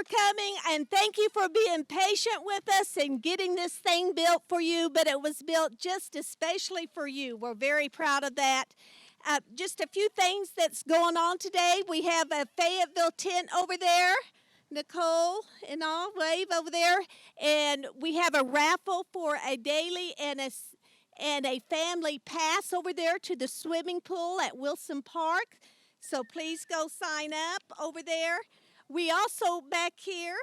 coming, and thank you for being patient with us and getting this thing built for you, but it was built just especially for you. We're very proud of that. Just a few things that's going on today. We have a Fayetteville tent over there. Nicole and all, wave over there. And we have a raffle for a daily and a family pass over there to the swimming pool at Wilson Park. So please go sign up over there. We also back here,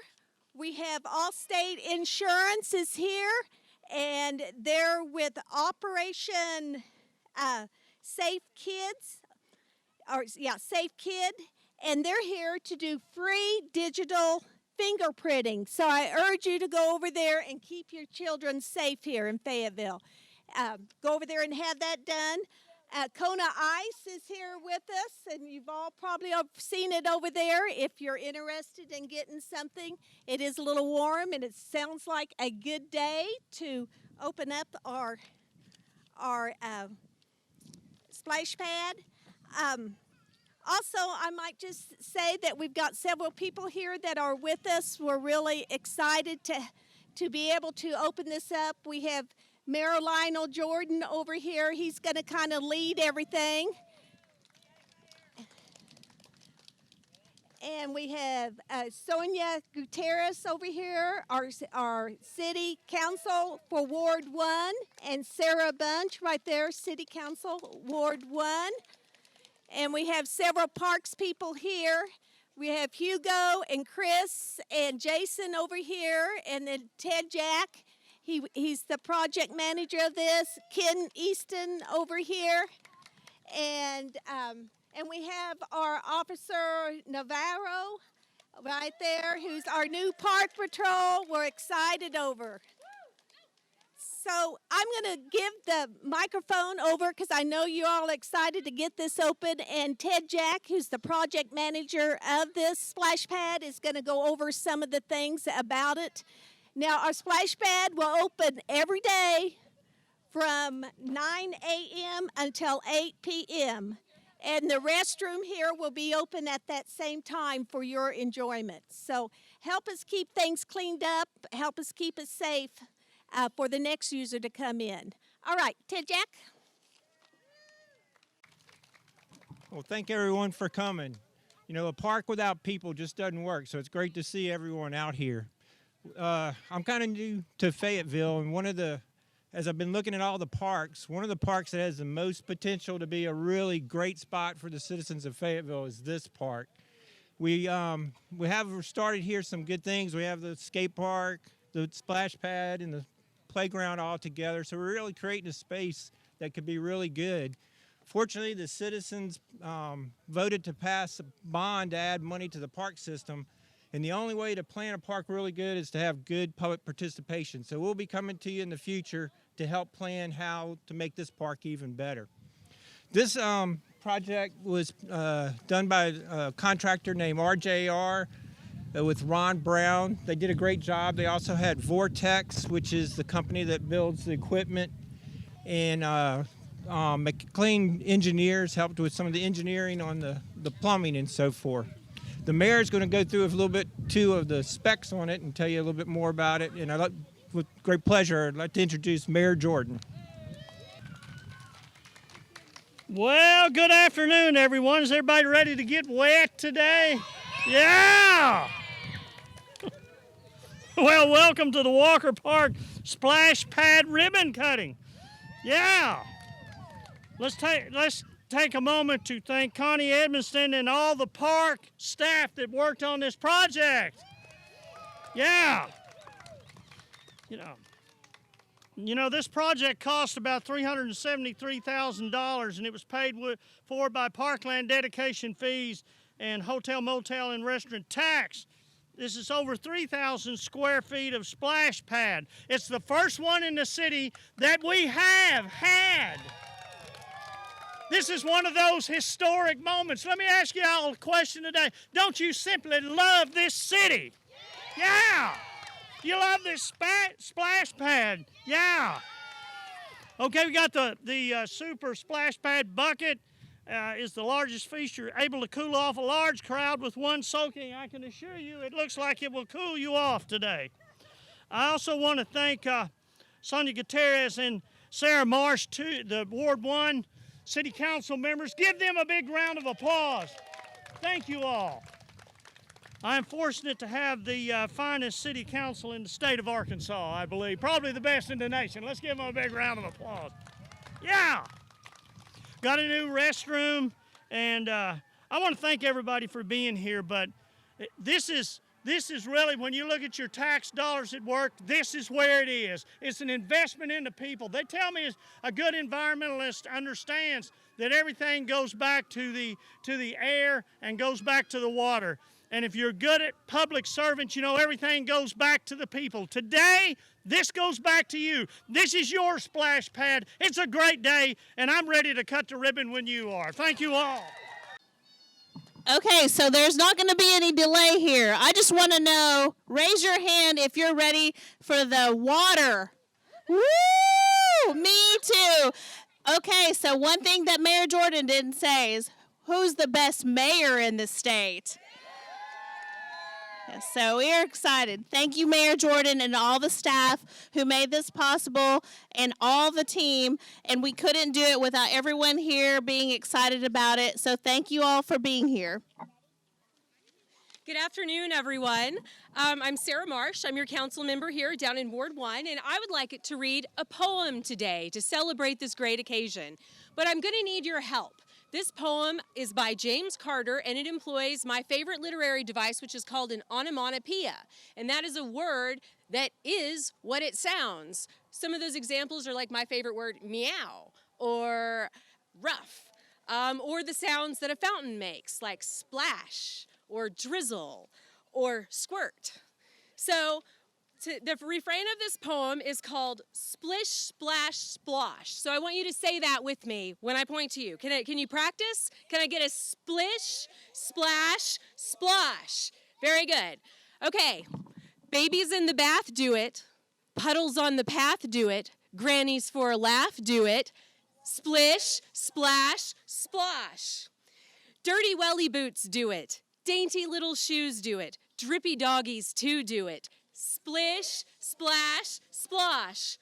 we have Allstate Insurance is here, and they're with Operation Safe Kids, Safe Kid, and they're here to do free digital fingerprinting. So I urge you to go over there and keep your children safe here in Fayetteville. Go over there and have that done. Kona Ice is here with us, and you've all probably seen it over there. If you're interested in getting something, it is a little warm, and it sounds like a good day to open up our splash pad. Also, I might just say that we've got several people here that are with us. We're really excited to be able to open this up. We have Mayor Lionel Jordan over here. He's going to kind of lead everything. And we have Sonia Gutierrez over here, our city council for Ward 1, and Sarah Bunch right there, city council, Ward 1. And we have several parks people here. We have Hugo and Chris and Jason over here, and then Ted Jack. He's the project manager of this. Ken Easton over here. And we have our officer Navarro right there, who's our new park patrol we're excited over. So I'm going to give the microphone over because I know you're all excited to get this open. And Ted Jack, who's the project manager of this splash pad, is going to go over some of the things about it. Now, our splash pad will open every day from 9 a.m. until 8 p.m. And the restroom here will be open at that same time for your enjoyment. So help us keep things cleaned up. Help us keep it safe for the next user to come in. All right, Ted Jack. Well, thank everyone for coming. You know, a park without people just doesn't work, so it's great to see everyone out here. I'm kind of new to Fayetteville, and as I've been looking at all the parks, one of the parks that has the most potential to be a really great spot for the citizens of Fayetteville is this park. We have started here some good things. We have the skate park, the splash pad, and the playground all together, so we're really creating a space that could be really good. Fortunately, the citizens voted to pass a bond to add money to the park system. And the only way to plan a park really good is to have good public participation. So we'll be coming to you in the future to help plan how to make this park even better. This project was done by a contractor named RJR with Ron Brown. They did a great job. They also had Vortex, which is the company that builds the equipment. And McLean Engineers helped with some of the engineering on the plumbing and so forth. The mayor is going to go through a little bit, too, of the specs on it and tell you a little bit more about it. And with great pleasure, I'd like to introduce Mayor Jordan. Well, good afternoon, everyone. Is everybody ready to get wet today? Yeah! Well, welcome to the Walker Park Splash Pad Ribbon Cutting. Yeah! Let's take a moment to thank Connie Edmonston and all the park staff that worked on this project. Yeah. You know, this project cost about $373,000, and it was paid for by parkland dedication fees and hotel, motel, and restaurant tax. This is over 3,000 square feet of splash pad. It's the first one in the city that we have had. This is one of those historic moments. Let me ask you all a question today. Don't you simply love this city? Yeah. You love this splash pad? Yeah. Okay, we got the super splash pad bucket is the largest feature, able to cool off a large crowd with one soaking. I can assure you it looks like it will cool you off today. I also want to thank Sonia Gutierrez and Sarah Marsh, the Ward 1 City Council members. Give them a big round of applause. Thank you all. I am fortunate to have the finest city council in the state of Arkansas, I believe. Probably the best in the nation. Let's give them a big round of applause. Yeah! Got a new restroom, and I want to thank everybody for being here, but this is really, when you look at your tax dollars at work, this is where it is. It's an investment in the people. They tell me a good environmentalist understands that everything goes back to the air and goes back to the water. And if you're good at public servants, you know everything goes back to the people. Today, this goes back to you. This is your splash pad. It's a great day, and I'm ready to cut the ribbon when you are. Thank you all. Okay, so there's not going to be any delay here. I just want to know, raise your hand if you're ready for the water. Woo! Me too. Okay, so one thing that Mayor Jordan didn't say is, who's the best mayor in the state? So we're excited. Thank you, Mayor Jordan, and all the staff who made this possible, and all the team. And we couldn't do it without everyone here being excited about it. So thank you all for being here. Good afternoon, everyone. I'm Sarah Marsh. I'm your council member here down in Ward 1, and I would like to read a poem today to celebrate this great occasion. But I'm going to need your help. This poem is by James Carter, and it employs my favorite literary device, which is called an onomatopoeia. And that is a word that is what it sounds. Some of those examples are like my favorite word, meow, or rough, or the sounds that a fountain makes, like splash, or drizzle, or squirt. So the refrain of this poem is called splish, splash, splosh. So I want you to say that with me when I point to you. Can you practice? Can I get a splish, splash, splosh? Very good. Okay, babies in the bath do it. Puddles on the path do it. Grannies for a laugh do it. Splish, splash, splosh. Dirty welly boots do it. Dainty little shoes do it. Drippy doggies too do it. Splish, splash, splosh.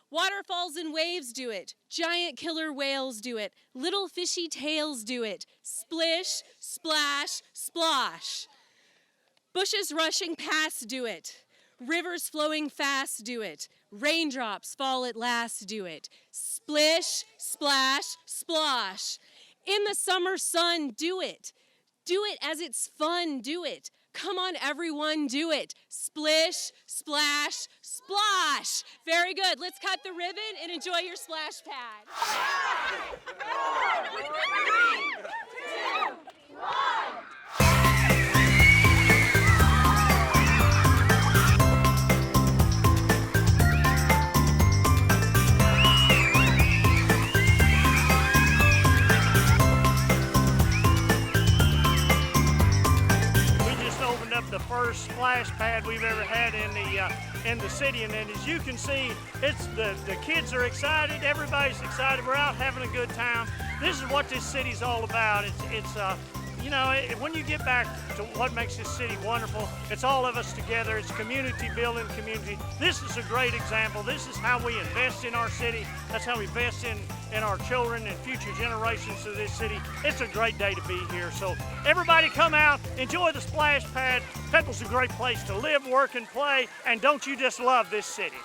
Waterfalls and waves do it. Giant killer whales do it. Little fishy tails do it. Splish, splash, splosh. Bushes rushing past do it. Rivers flowing fast do it. Raindrops fall at last do it. Splish, splash, splosh. In the summer sun do it. Do it as it's fun, do it. Come on, everyone, do it. Splish, splash, splosh. Very good. Let's cut the ribbon and enjoy your splash pad. 3, 2, 1. The first splash pad we've ever had in the city, and then as you can see, it's the kids are excited, everybody's excited, we're out having a good time. This is what this city's all about. It's you know, when you get back to what makes this city wonderful, it's all of us together. It's community building community. This is a great example. This is how we invest in our city. That's how we invest in our children and future generations of this city. It's a great day to be here. So everybody come out, enjoy the splash pad. Fayetteville's a great place to live, work, and play. And don't you just love this city?